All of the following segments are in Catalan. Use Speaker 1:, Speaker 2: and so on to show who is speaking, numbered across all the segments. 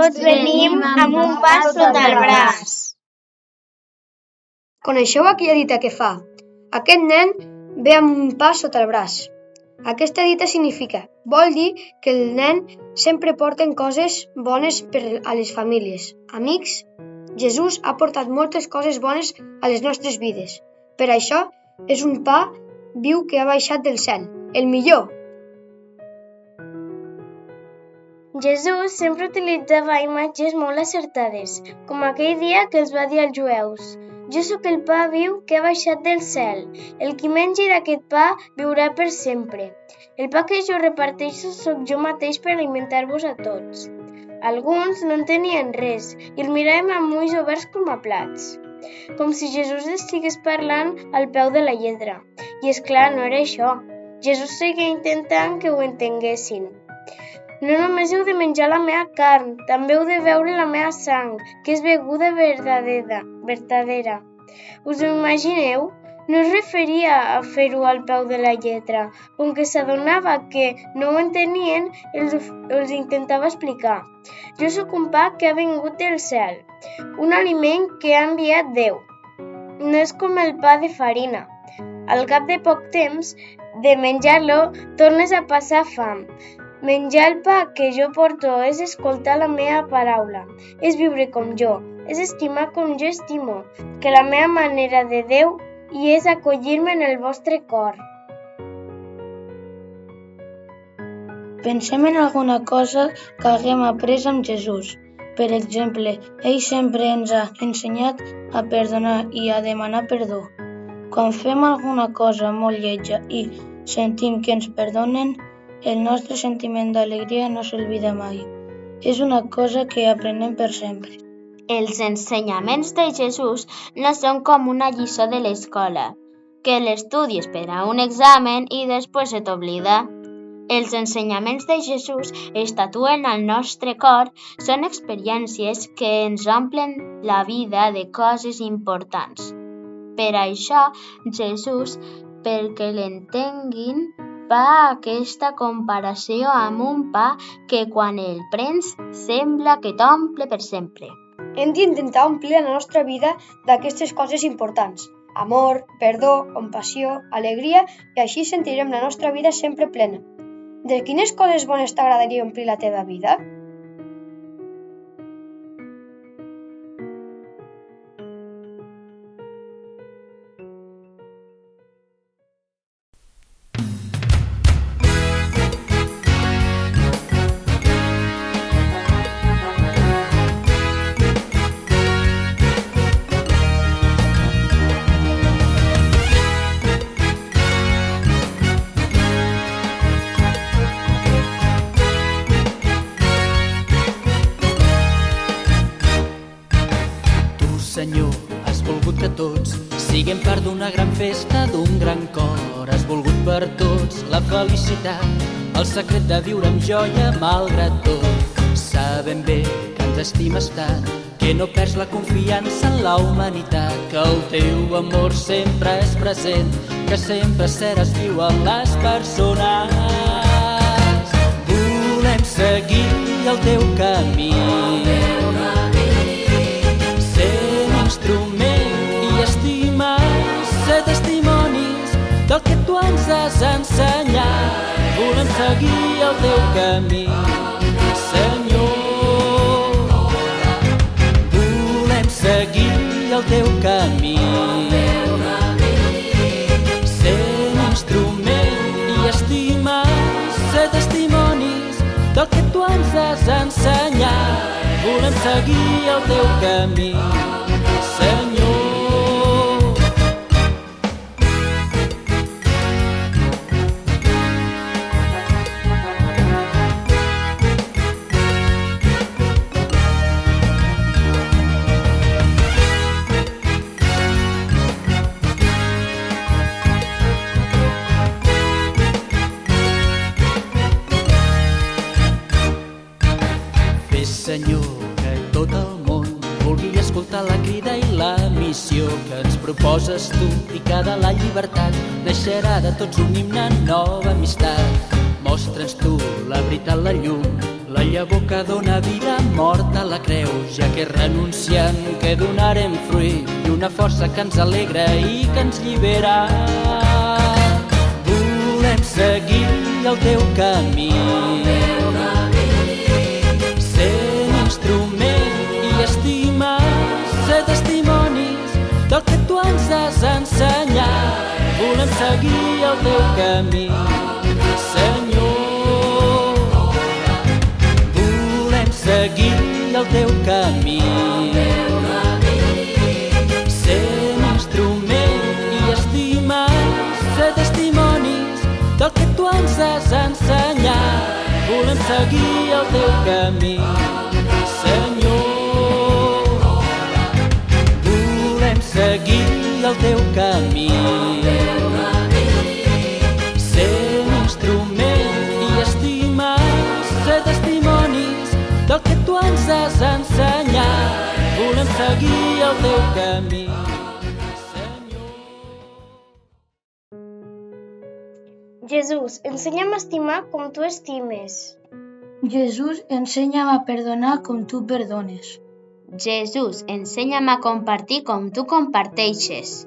Speaker 1: tots venim amb un pa sota el braç.
Speaker 2: Coneixeu aquella dita que fa: aquest nen ve amb un pa sota el braç? Aquesta dita vol dir que el nen sempre porten coses bones a les famílies, amics. Jesús ha portat moltes coses bones a les nostres vides. Per això és un pa viu que ha baixat del cel, el millor.
Speaker 1: Jesús sempre utilitzava imatges molt acertades, com aquell dia que els va dir als jueus: jo sóc el pa viu que ha baixat del cel. El qui mengi d'aquest pa viurà per sempre. El pa que jo reparteixo sóc jo mateix per alimentar-vos a tots. Alguns no entenien res i el miràvem amb ulls oberts com a plats, com si Jesús estigués parlant al peu de la lletra. I és clar, no era això. Jesús seguia intentant que ho entenguessin. No només heu de menjar la meva carn, també heu de beure la meva sang, que és beguda verdadera. Us ho imagineu? No es referia a fer-ho al peu de la lletra. Com que s'adonava que no ho entenien, els intentava explicar. Jo sóc un pa que ha vingut del cel, un aliment que ha enviat Déu. No és com el pa de farina. Al cap de poc temps de menjar-lo, tornes a passar fam. Menjar el pa que jo porto és escoltar la meva paraula, és viure com jo, és estimar com jo estimo, que la meva manera de Déu i és acollir-me en el vostre cor.
Speaker 3: Pensem en alguna cosa que haguem après amb Jesús. Per exemple, ell sempre ens ha ensenyat a perdonar i a demanar perdó. Quan fem alguna cosa molt lletja i sentim que ens perdonen, el nostre sentiment d'alegria no s'oblida mai. És una cosa que aprenem per sempre.
Speaker 4: Els ensenyaments de Jesús no són com una lliçó de l'escola, que l'estudies per a un examen i després se t'oblida. Els ensenyaments de Jesús es tatuen al nostre cor, són experiències que ens omplen la vida de coses importants. Per això, Jesús, perquè l'entenguin, fa aquesta comparació amb un pa que quan el prens sembla que t'omple per sempre.
Speaker 2: Hem d'intentar omplir la nostra vida d'aquestes coses importants: amor, perdó, compassió, alegria, i així sentirem la nostra vida sempre plena. De quines coses bones t'agradaria omplir la teva vida?
Speaker 5: Senyor, has volgut que tots siguem part d'una gran festa, d'un gran cor. Has volgut per tots la felicitat, el secret de viure amb joia malgrat tot. Sabem bé que ens estimes tant, que no perds la confiança en la humanitat, que el teu amor sempre és present, que sempre seràs viu en les persones. Volem seguir el teu camí, i estimar, ser testimonis del que tu ens has ensenyat. Volem seguir el teu camí, Senyor. Volem seguir el teu camí, ser un instrument i estimar, ser testimonis del que tu ens has ensenyat. Volem seguir el teu camí, Senyor. Fes, Senyor, que tot el món vulgui escoltar la crida i la missió que ens proposes tu, i cada la llibertat naixerà de tots un himne, nova amistat. Mostra'ns tu la veritat, la llum, la llavor que dóna vida, morta la creu, ja que renunciant que donarem fruit i una força que ens alegra i que ens llibera. Volem seguir el teu camí, sent instrument i estimar, ser testimonis del que tu ens has ensenyat. Volem seguir el teu camí, Senyor. Volem seguir el teu camí, sent instrument i estimar, ser testimonis del que tu ens has ensenyat. Volem seguir el teu camí, Senyor. Volem seguir el teu camí, sent instrument i estimar, ser testimonis del que tu ens has ensenyat. Volem seguir el teu camí, Senyor.
Speaker 1: Jesús, ensenya'm a estimar com tu estimes.
Speaker 3: Jesús, ensenya'm a perdonar com tu perdones.
Speaker 4: Jesús, ensenya'm a compartir com tu comparteixes.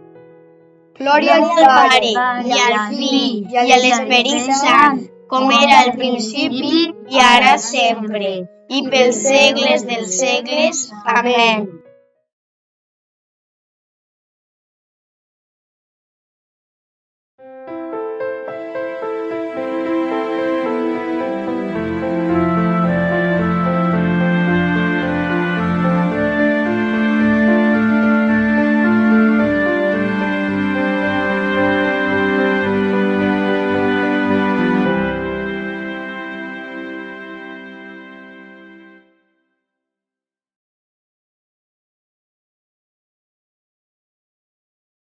Speaker 2: Glòria al Pare,
Speaker 1: i al Fill, i a l'Esperit Sant, com era al principi, i ara sempre, i pels segles dels segles. Amén.